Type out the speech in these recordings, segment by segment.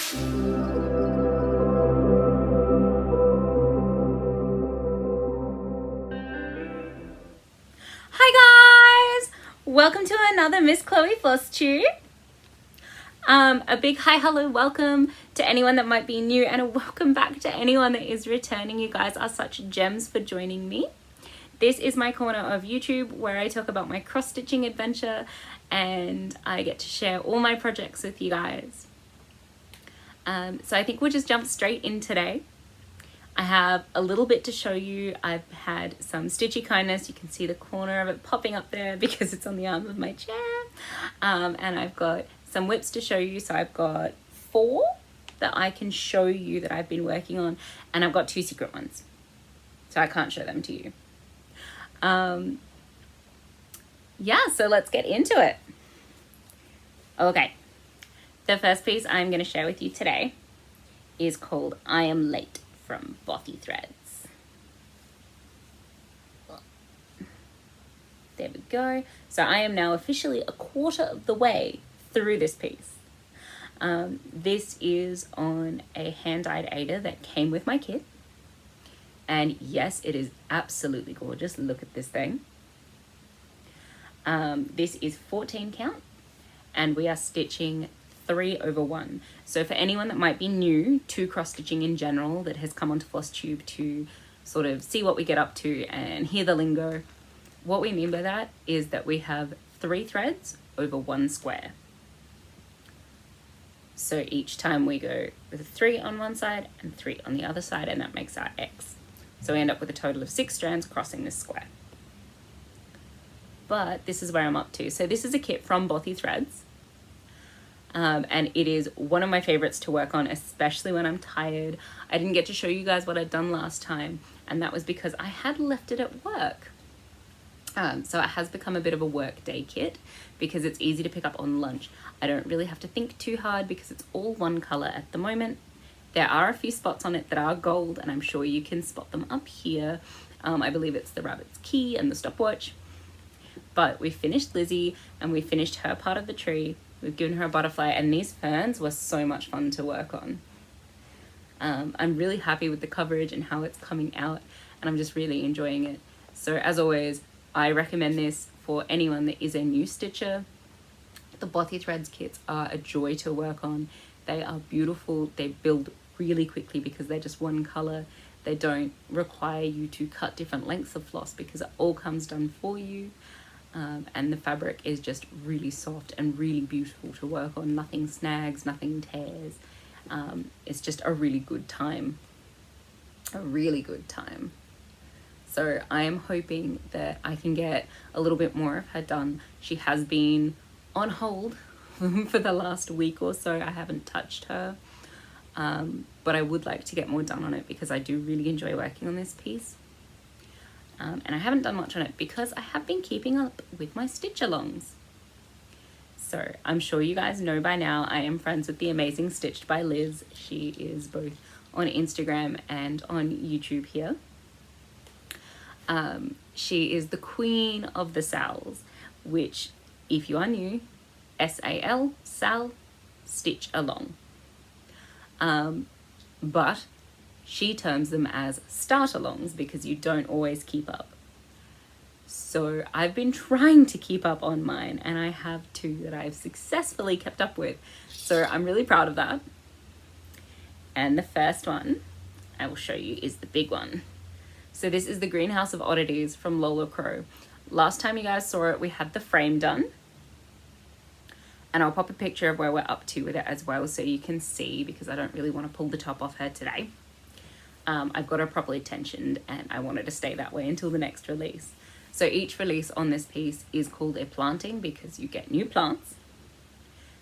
Hi guys! Welcome to another Miss Chloe Flosstube. A big hi, hello, welcome to anyone that might be new, and a welcome back to anyone that is returning. You guys are such gems for joining me. This is my corner of YouTube where I talk about my cross-stitching adventure and I get to share all my projects with you guys. So I think we'll just jump straight in today. I have a little bit to show you. I've had some Stitchy Kindness. You can see the corner of it popping up there because it's on the arm of my chair. And I've got some whips to show you. So I've got 4 that I can show you that I've been working on. And I've got 2 secret ones. So I can't show them to you. Yeah, so let's get into it. Okay. The first piece I'm going to share with you today is called I Am Late from Bothy Threads. There we go. So I am now officially a quarter of the way through this piece. This is on a hand-dyed Ada that came with my kit. And yes, it is absolutely gorgeous. Look at this thing. This is 14 count and we are stitching 3/1. So for anyone that might be new to cross stitching in general, that has come onto Flosstube to sort of see what we get up to and hear the lingo, what we mean by that is that we have 3 threads over 1 square. So each time we go with a 3 on one side and 3 on the other side, and that makes our X. So we end up with a total of 6 strands crossing this square. But this is where I'm up to. So this is a kit from Bothy Threads. And it is one of my favorites to work on, especially when I'm tired. I didn't get to show you guys what I'd done last time, and that was because I had left it at work. So it has become a bit of a work day kit because it's easy to pick up on lunch. I don't really have to think too hard because it's all one color at the moment. There are a few spots on it that are gold, and I'm sure you can spot them up here. I believe it's the rabbit's key and the stopwatch. But we finished Lizzie and we finished her part of the tree. We've given her a butterfly, and these ferns were so much fun to work on. I'm really happy with the coverage and how it's coming out, and I'm just really enjoying it. So as always, I recommend this for anyone that is a new stitcher. The Bothy Threads kits are a joy to work on. They are beautiful. They build really quickly because they're just one color. They don't require you to cut different lengths of floss because it all comes done for you. And the fabric is just really soft and really beautiful to work on. Nothing snags, nothing tears. It's just a really good time. A really good time. So I am hoping that I can get a little bit more of her done. She has been on hold for the last week or so. I haven't touched her. But I would like to get more done on it because I do really enjoy working on this piece. And I haven't done much on it because I have been keeping up with my stitch alongs. So I'm sure you guys know by now I am friends with the amazing Stitched by Liz. She is both on Instagram and on YouTube here. She is the queen of the SALs, which if you are new, S-A-L, SAL, stitch along. But she terms them as start-alongs because you don't always keep up. So I've been trying to keep up on mine, and I have 2 that I've successfully kept up with. So I'm really proud of that. And the first one I will show you is the big one. So this is the Greenhouse of Oddities from Lola Crow. Last time you guys saw it, we had the frame done. And I'll pop a picture of where we're up to with it as well so you can see, because I don't really want to pull the top off her today. I've got her properly tensioned and I want her to stay that way until the next release. So each release on this piece is called a planting because you get new plants.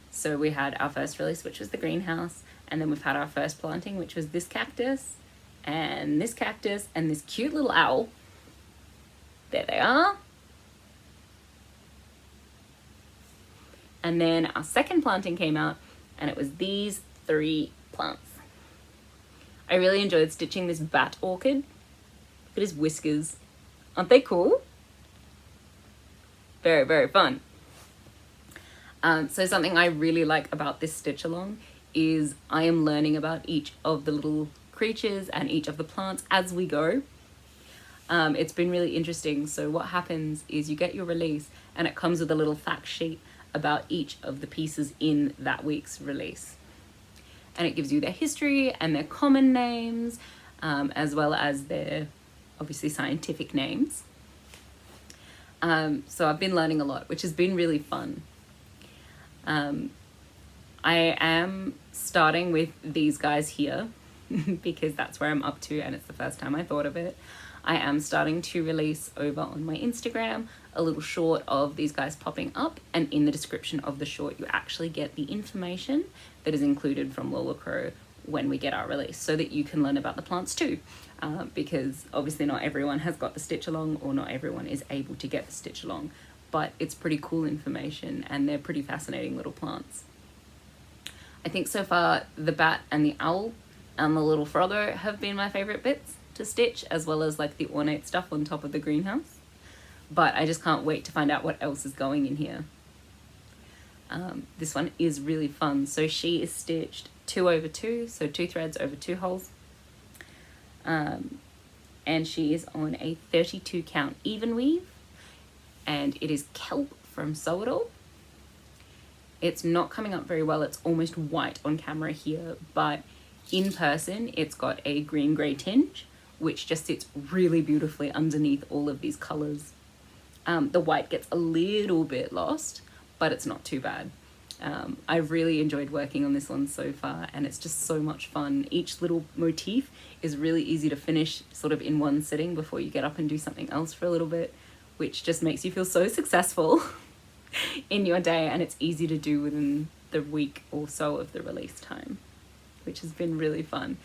So we had our first release, which was the greenhouse, and then we've had our first planting, which was this cactus and this cute little owl. There they are. And then our second planting came out and it was these 3 plants. I really enjoyed stitching this bat orchid. Look at his whiskers. Aren't they cool? Very, very fun. So something I really like about this stitch along is I am learning about each of the little creatures and each of the plants as we go. It's been really interesting. So what happens is you get your release and it comes with a little fact sheet about each of the pieces in that week's release. And it gives you their history and their common names, as well as their obviously scientific names. So I've been learning a lot, which has been really fun. I am starting with these guys here because that's where I'm up to and it's the first time I thought of it. I am starting to release over on my Instagram a little short of these guys popping up, and in the description of the short you actually get the information that is included from Lola Crow when we get our release, so that you can learn about the plants too, because obviously not everyone has got the stitch along, or not everyone is able to get the stitch along, but it's pretty cool information and they're pretty fascinating little plants. I think so far the bat and the owl and the little froggo have been my favorite bits to stitch, as well as like the ornate stuff on top of the greenhouse, but I just can't wait to find out what else is going in here. This one is really fun. So she is stitched 2 over 2, so 2 threads over 2 holes, and she is on a 32 count even weave, and it is kelp from Sew It All. It's not coming up very well, it's almost white on camera here, but in person it's got a green grey tinge, which just sits really beautifully underneath all of these colours. The white gets a little bit lost, but it's not too bad. I've really enjoyed working on this one so far, and it's just so much fun. Each little motif is really easy to finish sort of in one sitting before you get up and do something else for a little bit, which just makes you feel so successful in your day, and it's easy to do within the week or so of the release time, which has been really fun.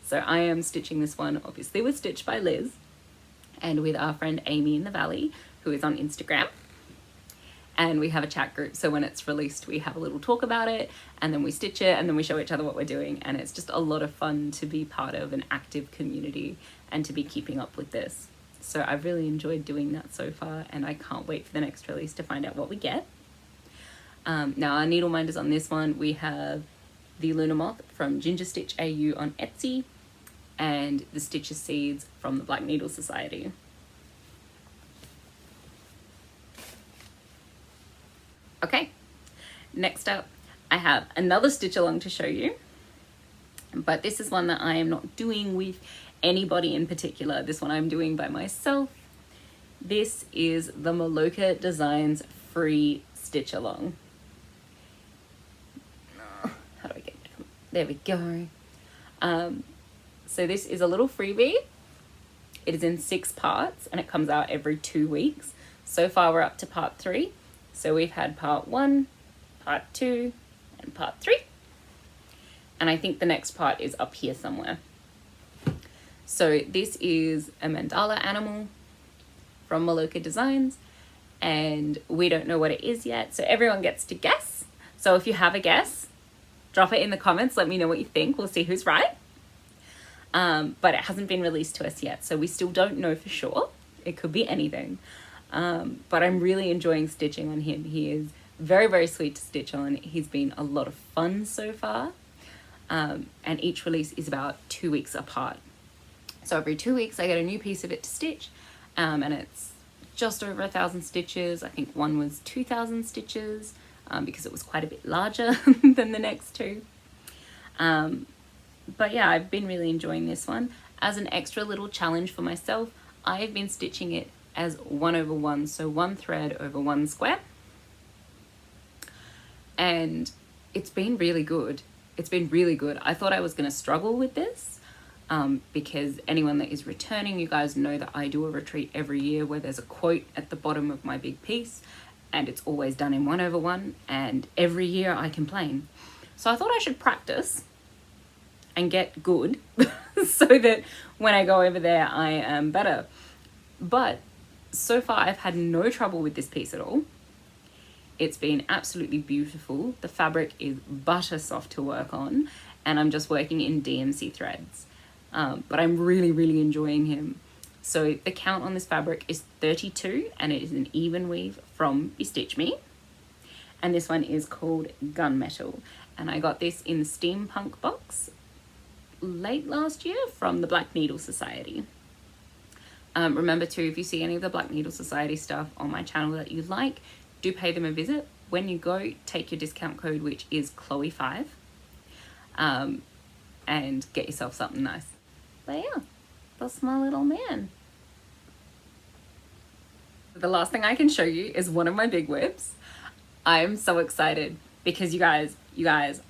So I am stitching this one obviously with Stitch by Liz and with our friend Amy in the Valley, who is on Instagram. And we have a chat group, so when it's released we have a little talk about it, and then we stitch it, and then we show each other what we're doing, and it's just a lot of fun to be part of an active community and to be keeping up with this. So I've really enjoyed doing that so far, and I can't wait for the next release to find out what we get. Now our needle minders on this one, we have the Luna Moth from Ginger Stitch AU on Etsy, and the Stitcher Seeds from the Black Needle Society. Okay, next up I have another stitch along to show you, but this is one that I am not doing with anybody in particular. This one I'm doing by myself. This is the Maloka Designs free stitch along. How do I get it? There we go. So this is a little freebie. It is in 6 parts and it comes out every 2 weeks. So far we're up to part 3. So we've had part 1, part 2, and part 3. And I think the next part is up here somewhere. So this is a Mandala Animal from Maloka Designs, and we don't know what it is yet, so everyone gets to guess. So if you have a guess, drop it in the comments, let me know what you think, we'll see who's right. But it hasn't been released to us yet, so we still don't know for sure. It could be anything. But I'm really enjoying stitching on him. He is very, very sweet to stitch on. He's been a lot of fun so far. And each release is about 2 weeks apart. So every 2 weeks I get a new piece of it to stitch, and it's just over 1,000 stitches. I think one was 2,000 stitches, because it was quite a bit larger than the next two. But yeah, I've been really enjoying this one. As an extra little challenge for myself, I've been stitching it as 1 over 1, so 1 thread over 1 square. And it's been really good. It's been really good. I thought I was going to struggle with this, because anyone that is returning, you guys know that I do a retreat every year where there's a quote at the bottom of my big piece, and it's always done in 1 over 1, and every year I complain. So I thought I should practice and get good so that when I go over there I am better. But so far I've had no trouble with this piece at all. It's been absolutely beautiful. The fabric is butter soft to work on, and I'm just working in DMC threads. But I'm really, really enjoying him. So the count on this fabric is 32, and it is an even weave from Stitch Me. And this one is called Gunmetal. And I got this in the steampunk box late last year from the Black Needle Society. Remember too, if you see any of the Black Needle Society stuff on my channel that you like, do pay them a visit. When you go, take your discount code, which is Chloe5, and get yourself something nice. But yeah, that's my little man. The last thing I can show you is one of my big whips. I am so excited because you guys,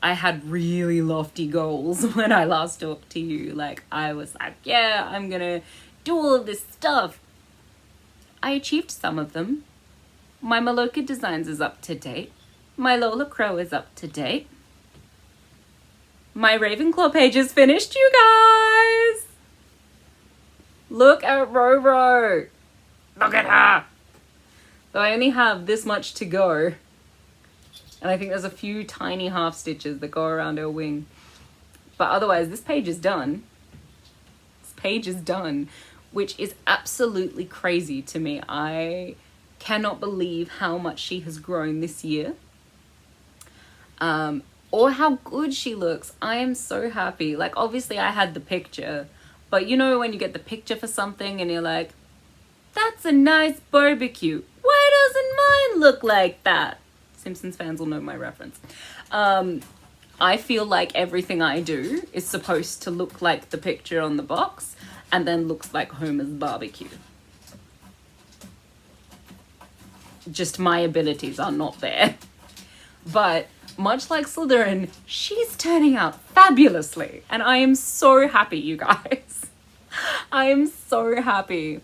I had really lofty goals when I last talked to you. Like, I was like, yeah, I'm gonna do all of this stuff. I achieved some of them. My Maloka Designs is up to date. My Lola Crow is up to date. My Ravenclaw page is finished, you guys! Look at Roro! Look at her! Though I only have this much to go. And I think there's a few tiny half stitches that go around her wing. But otherwise, this page is done. This page is done, which is absolutely crazy to me. I cannot believe how much she has grown this year. Or how good she looks. I am so happy. Like, obviously I had the picture, but you know when you get the picture for something and you're like, that's a nice barbecue. Why doesn't mine look like that? Simpsons fans will know my reference. I feel like everything I do is supposed to look like the picture on the box and then looks like Homer's barbecue. Just my abilities are not there. But much like Slytherin, she's turning out fabulously. And I am so happy, you guys. I am so happy.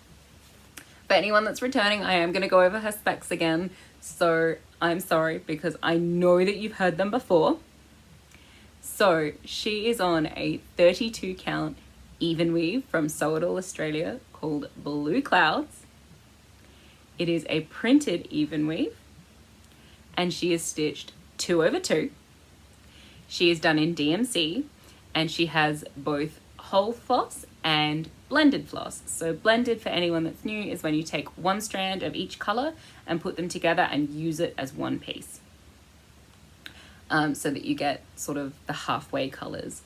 For anyone that's returning, I am going to go over her specs again. So I'm sorry because I know that you've heard them before. So she is on a 32 count even weave from Sew It All Australia called Blue Clouds. It is a printed even weave and she is stitched 2/2. She is done in DMC and she has both whole floss and blended floss. So blended, for anyone that's new, is when you take one strand of each color and put them together and use it as one piece. So that you get sort of the halfway colors.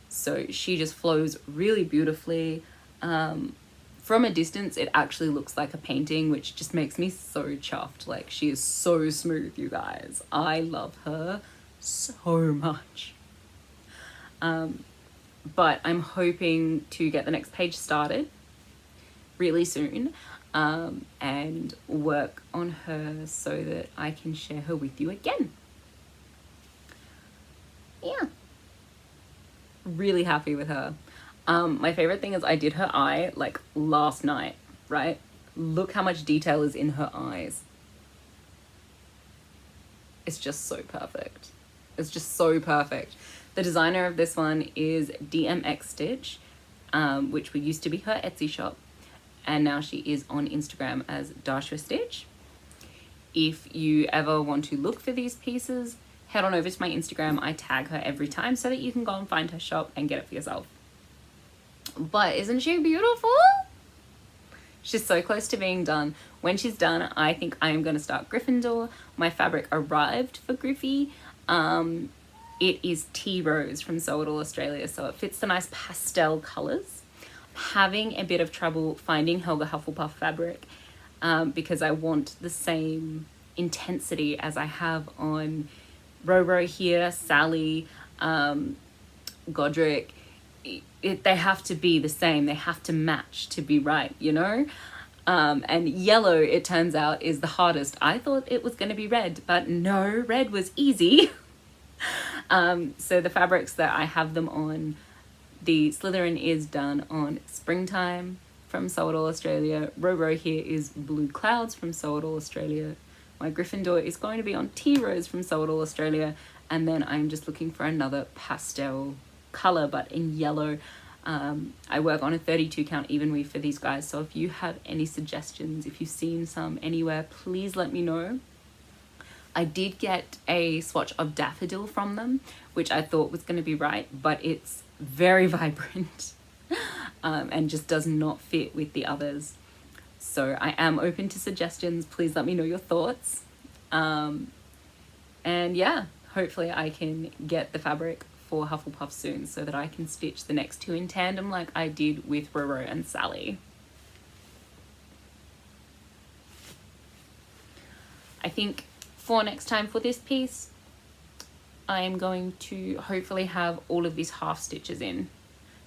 So she just flows really beautifully. From a distance, it actually looks like a painting, which just makes me so chuffed. Like, she is so smooth, you guys. I love her so much. But I'm hoping to get the next page started really soon, and work on her so that I can share her with you again. Yeah. Really happy with her. My favorite thing is I did her eye like last night, right? Look how much detail is in her eyes. It's just so perfect. It's just so perfect. The designer of this one is DMX Stitch, which used to be her Etsy shop. And now she is on Instagram as Dashua Stitch. If you ever want to look for these pieces, head on over to my Instagram. I tag her every time so that you can go and find her shop and get it for yourself. But isn't she beautiful? She's so close to being done. When she's done, I think I am going to start Gryffindor. My fabric arrived for Griffey. It is Tea Rose from Sew It All Australia, so it fits the nice pastel colours. Having a bit of trouble finding Helga Hufflepuff fabric because I want the same intensity as I have on Roro here, Sally, Godric. They have to be the same. They have to match to be right, you know? And yellow, it turns out, is the hardest. I thought it was going to be red, but no, red was easy. So the fabrics that I have them on, the Slytherin is done on Springtime from Sew It All Australia. Roro here is Blue Clouds from Sew It All Australia. My Gryffindor is going to be on Tea Rose from Sew It All Australia. And then I'm just looking for another pastel color, but in yellow. I work on a 32 count even weave for these guys. So if you have any suggestions, if you've seen some anywhere, please let me know. I did get a swatch of Daffodil from them, which I thought was going to be right, but it's very vibrant and just does not fit with the others. So I am open to suggestions. Please let me know your thoughts. And yeah, hopefully I can get the fabric for Hufflepuff soon so that I can stitch the next two in tandem like I did with Roro and Sally. I think for next time for this piece, I am going to hopefully have all of these half stitches in.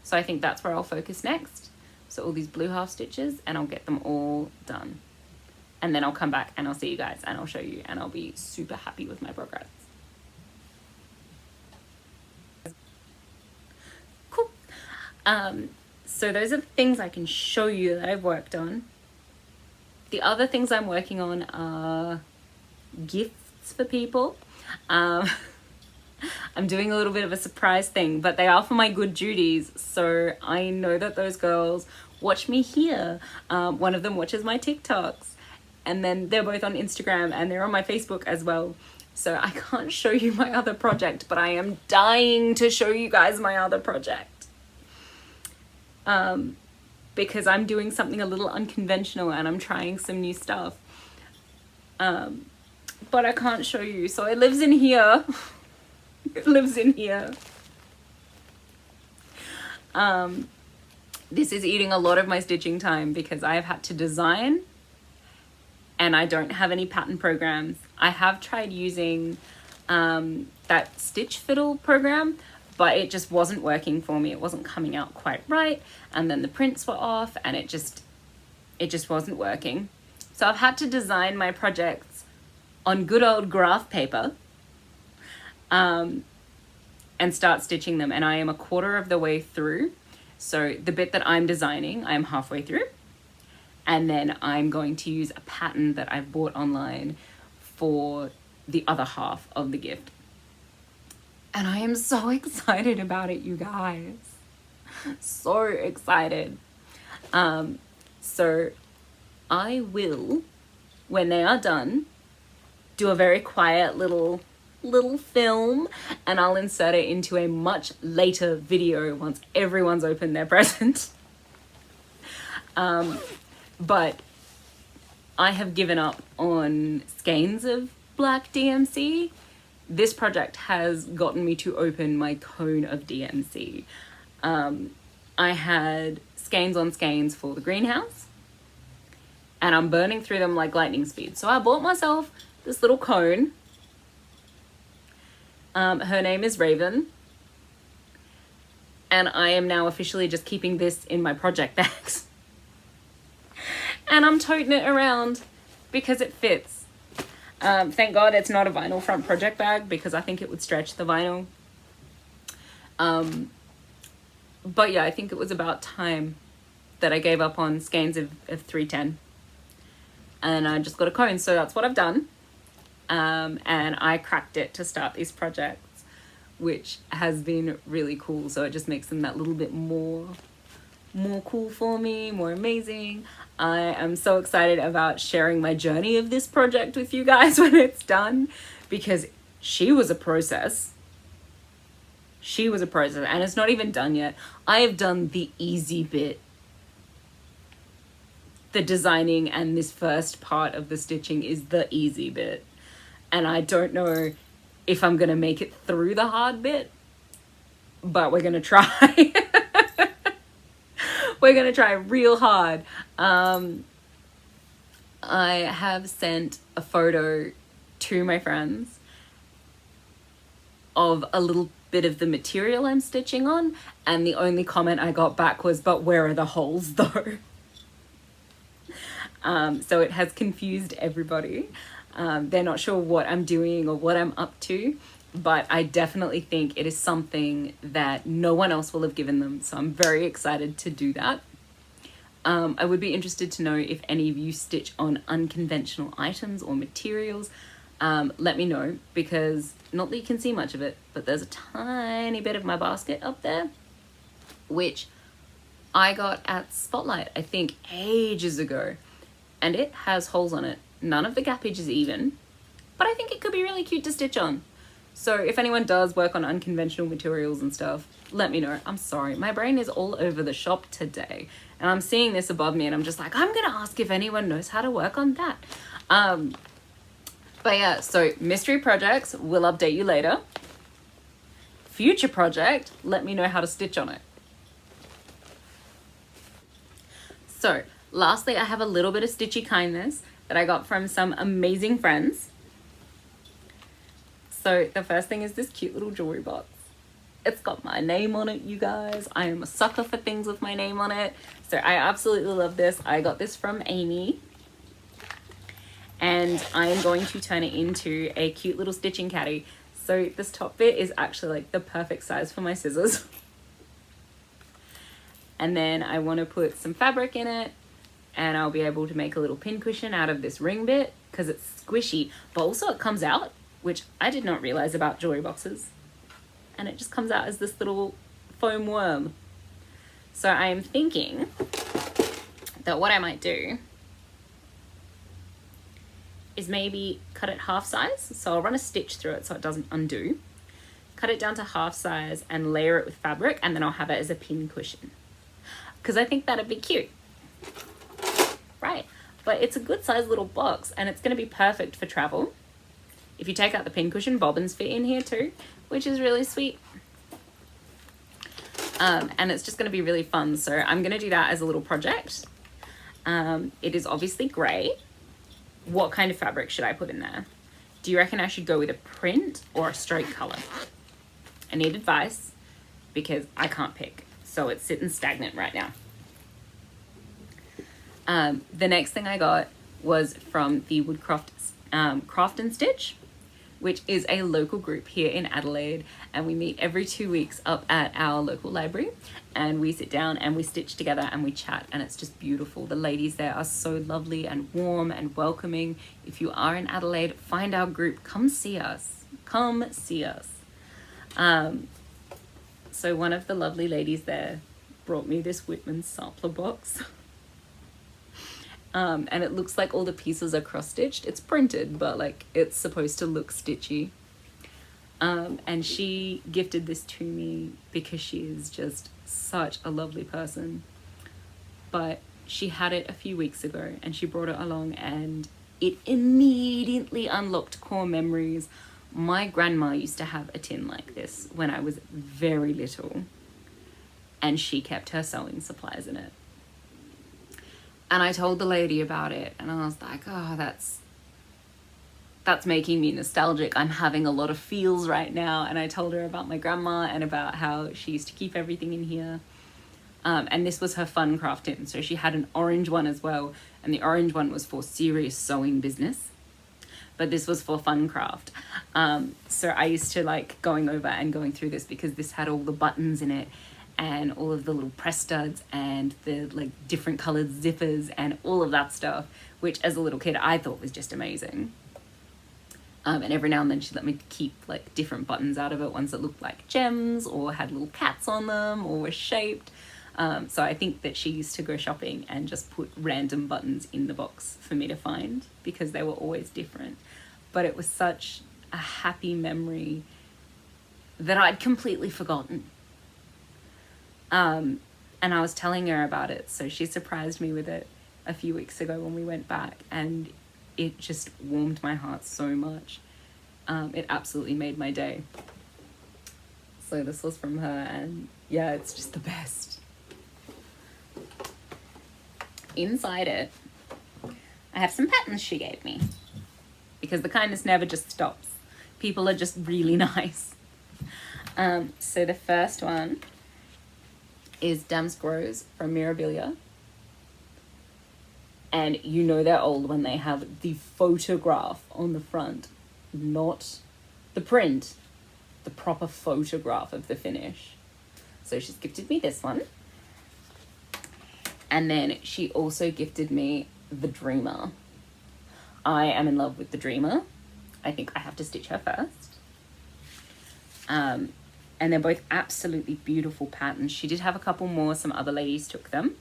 So I think that's where I'll focus next. So all these blue half stitches, and I'll get them all done. And then I'll come back and I'll see you guys and I'll show you, and I'll be super happy with my progress. Cool. So those are the things I can show you that I've worked on. The other things I'm working on are gifts for people. I'm doing a little bit of a surprise thing, but they are for my good Judies, so I know that those girls watch me here. One of them watches my TikToks, and then they're both on Instagram and they're on my Facebook as well. So I can't show you my other project, but I am dying to show you guys my other project. Because I'm doing something a little unconventional and I'm trying some new stuff. But I can't show you, so it lives in here. It lives in here. This is eating a lot of my stitching time because I have had to design and I don't have any pattern programs. I have tried using that Stitch Fiddle program, but it just wasn't working for me. It wasn't coming out quite right, and then the prints were off, and it just wasn't working. So I've had to design my projects on good old graph paper and start stitching them, and I am a quarter of the way through. So the bit that I'm designing, I'm halfway through, and then I'm going to use a pattern that I've bought online for the other half of the gift. And I am so excited about it, you guys. So excited. So I will, when they are done, do a very quiet little film, and I'll insert it into a much later video once everyone's opened their present. But I have given up on skeins of black DMC. This project has gotten me to open my cone of DMC. I had skeins on skeins for the greenhouse, and I'm burning through them like lightning speed. So I bought myself this little cone. Her name is Raven, and I am now officially just keeping this in my project bags. And I'm toting it around because it fits. Thank God it's not a vinyl front project bag because I think it would stretch the vinyl. But yeah, I think it was about time that I gave up on skeins of 310. And I just got a cone, so that's what I've done. And I cracked it to start these projects, which has been really cool. So it just makes them that little bit more cool for me, more amazing. I am so excited about sharing my journey of this project with you guys when it's done, because she was a process. She was a process, and it's not even done yet. I have done the easy bit. The designing and this first part of the stitching is the easy bit. And I don't know if I'm gonna make it through the hard bit, but we're gonna try. We're gonna try real hard. I have sent a photo to my friends of a little bit of the material I'm stitching on, and the only comment I got back was, "But where are the holes though?" So it has confused everybody. They're not sure what I'm doing or what I'm up to, but I definitely think it is something that no one else will have given them. So I'm very excited to do that. I would be interested to know if any of you stitch on unconventional items or materials. Let me know, because not that you can see much of it, but there's a tiny bit of my basket up there, which I got at Spotlight, I think ages ago, and it has holes on it. None of the gappage is even, but I think it could be really cute to stitch on. So if anyone does work on unconventional materials and stuff, let me know. I'm sorry, my brain is all over the shop today, and I'm seeing this above me and I'm just like, I'm gonna ask if anyone knows how to work on that. But yeah, so mystery projects, will update you later. Future project, let me know how to stitch on it. So lastly, I have a little bit of Stitchy Kindness that I got from some amazing friends. So the first thing is this cute little jewelry box. It's got my name on it, you guys. I am a sucker for things with my name on it. So I absolutely love this. I got this from Amy. And I am going to turn it into a cute little stitching caddy. So this top bit is actually like the perfect size for my scissors. And then I want to put some fabric in it, and I'll be able to make a little pin cushion out of this ring bit because it's squishy, but also it comes out, which I did not realize about jewelry boxes. And it just comes out as this little foam worm. So I am thinking that what I might do is maybe cut it half size. So I'll run a stitch through it so it doesn't undo. Cut it down to half size and layer it with fabric, and then I'll have it as a pin cushion. Because I think that'd be cute. Right, but it's a good size little box and it's gonna be perfect for travel. If you take out the pin cushion, bobbins fit in here too, which is really sweet. And it's just gonna be really fun. So I'm gonna do that as a little project. It is obviously gray. What kind of fabric should I put in there? Do you reckon I should go with a print or a straight color? I need advice because I can't pick. So it's sitting stagnant right now. The next thing I got was from the Woodcraft Craft and Stitch, which is a local group here in Adelaide, and we meet every 2 weeks up at our local library, and we sit down and we stitch together and we chat, and it's just beautiful. The ladies there are so lovely and warm and welcoming. If you are in Adelaide, find our group, come see us, come see us. So one of the lovely ladies there brought me this Whitman Sampler Box. And it looks like all the pieces are cross-stitched. It's printed, but like it's supposed to look stitchy. And she gifted this to me because she is just such a lovely person. But she had it a few weeks ago and she brought it along, and it immediately unlocked core memories. My grandma used to have a tin like this when I was very little, and she kept her sewing supplies in it. And I told the lady about it, and I was like, oh, that's making me nostalgic. I'm having a lot of feels right now. And I told her about my grandma and about how she used to keep everything in here. And this was her fun craft tin. So she had an orange one as well. And the orange one was for serious sewing business, but this was for fun craft. So I used to like going over and going through this because this had all the buttons in it, and all of the little press studs and the like different colored zippers and all of that stuff, which as a little kid I thought was just amazing. And every now and then she'd let me keep like different buttons out of it, ones that looked like gems or had little cats on them or were shaped. So I think that she used to go shopping and just put random buttons in the box for me to find because they were always different. But it was such a happy memory that I'd completely forgotten. And I was telling her about it, so she surprised me with it a few weeks ago when we went back, and it just warmed my heart so much. It absolutely made my day. So this was from her, and yeah, it's just the best. Inside it, I have some patterns she gave me, because the kindness never just stops. People are just really nice. So the first one is Damsk Rose from Mirabilia. And you know they're old when they have the photograph on the front, not the print, the proper photograph of the finish. So she's gifted me this one. And then she also gifted me the Dreamer. I am in love with the Dreamer. I think I have to stitch her first. And they're both absolutely beautiful patterns. She did have a couple more, some other ladies took them.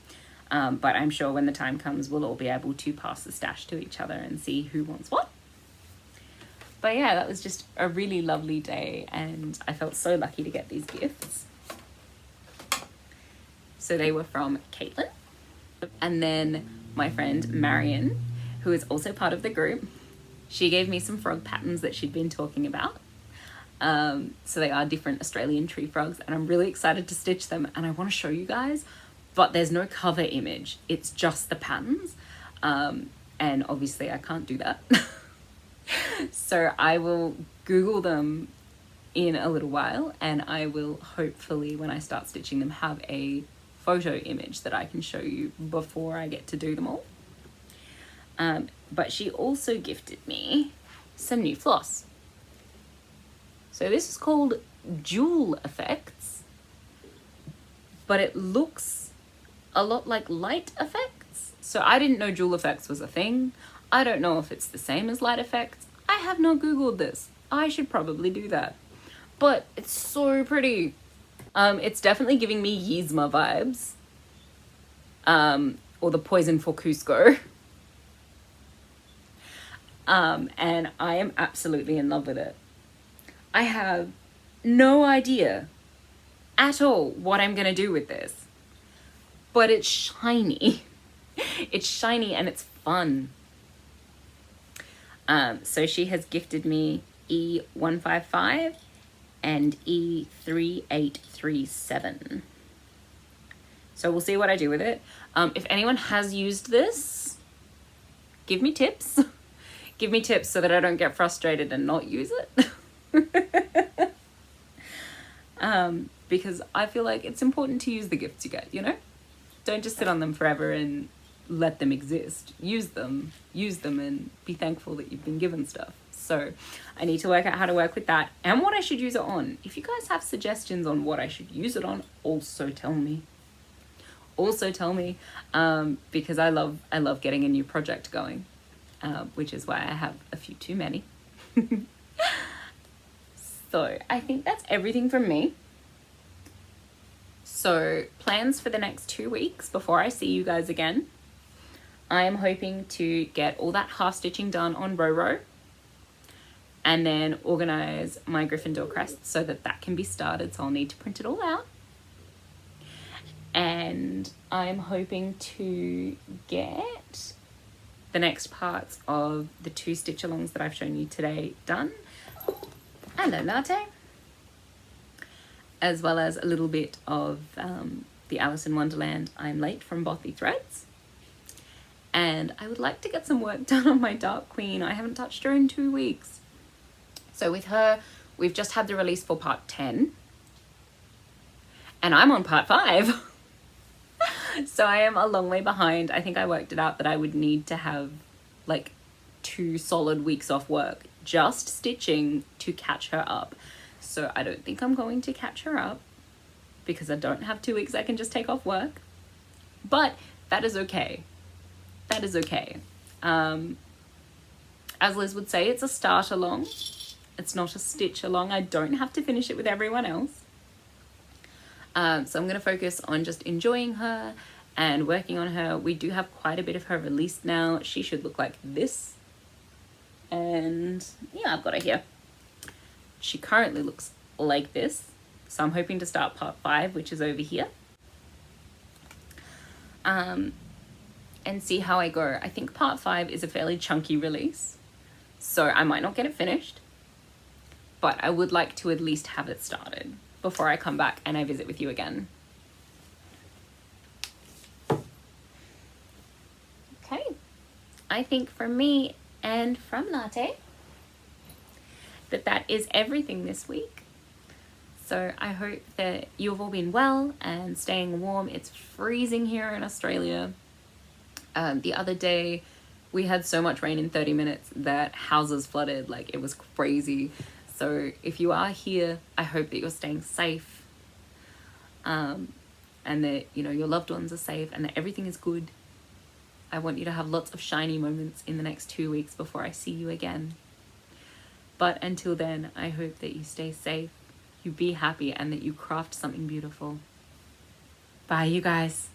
But I'm sure when the time comes, we'll all be able to pass the stash to each other and see who wants what. But yeah, that was just a really lovely day, and I felt so lucky to get these gifts. So they were from Caitlyn. And then my friend Marion, who is also part of the group, She gave me some frog patterns that she'd been talking about. So they are different Australian tree frogs, and I'm really excited to stitch them, and I want to show you guys, but there's no cover image. It's just the patterns. And obviously I can't do that. So I will Google them in a little while, and I will hopefully, when I start stitching them, have a photo image that I can show you before I get to do them all. But she also gifted me some new floss. So this is called Jewel Effects, but it looks a lot like Light Effects. So I didn't know Jewel Effects was a thing. I don't know if it's the same as Light Effects. I have not Googled this. I should probably do that. But it's so pretty. It's definitely giving me Yzma vibes. Or the Poison for Cusco. And I am absolutely in love with it. I have no idea at all what I'm gonna do with this, but it's shiny. It's shiny and it's fun. So she has gifted me E155 and E3837. So we'll see what I do with it. If anyone has used this, give me tips. Give me tips so that I don't get frustrated and not use it. Because I feel like it's important to use the gifts you get, you know? Don't just sit on them forever and let them exist. Use them, and be thankful that you've been given stuff. So I need to work out how to work with that and what I should use it on. If you guys have suggestions on what I should use it on, also tell me. Also tell me, because I love getting a new project going, which is why I have a few too many. So I think that's everything from me. So plans for the next 2 weeks before I see you guys again. I am hoping to get all that half stitching done on Roro, and then organize my Gryffindor crest so that that can be started. So I'll need to print it all out. And I'm hoping to get the next parts of the 2 stitch alongs that I've shown you today done. Hello, Latte. As well as a little bit of the Alice in Wonderland I'm Late from Bothy Threads. And I would like to get some work done on my Dark Queen. I haven't touched her in 2 weeks. So with her, we've just had the release for part 10. And I'm on part 5. So I am a long way behind. I think I worked it out that I would need to have like 2 solid weeks off work just stitching to catch her up. So I don't think I'm going to catch her up because I don't have 2 weeks I can just take off work. But that is okay. That is okay. As Liz would say, it's a start along. It's not a stitch along. I don't have to finish it with everyone else. So I'm going to focus on just enjoying her and working on her. We do have quite a bit of her released now. She should look like this. And yeah, I've got her here. She currently looks like this. So I'm hoping to start part 5, which is over here. And see how I go. I think part 5 is a fairly chunky release, so I might not get it finished, but I would like to at least have it started before I come back and I visit with you again. Okay, I think from me and from Latte that is everything this week. So I hope that you've all been well and staying warm. It's freezing here in Australia. The other day we had so much rain in 30 minutes that houses flooded, like it was crazy. So if you are here, I hope that you're staying safe, and that, you know, your loved ones are safe and that everything is good. I want you to have lots of shiny moments in the next 2 weeks before I see you again. But until then, I hope that you stay safe, you be happy, and that you craft something beautiful. Bye, you guys.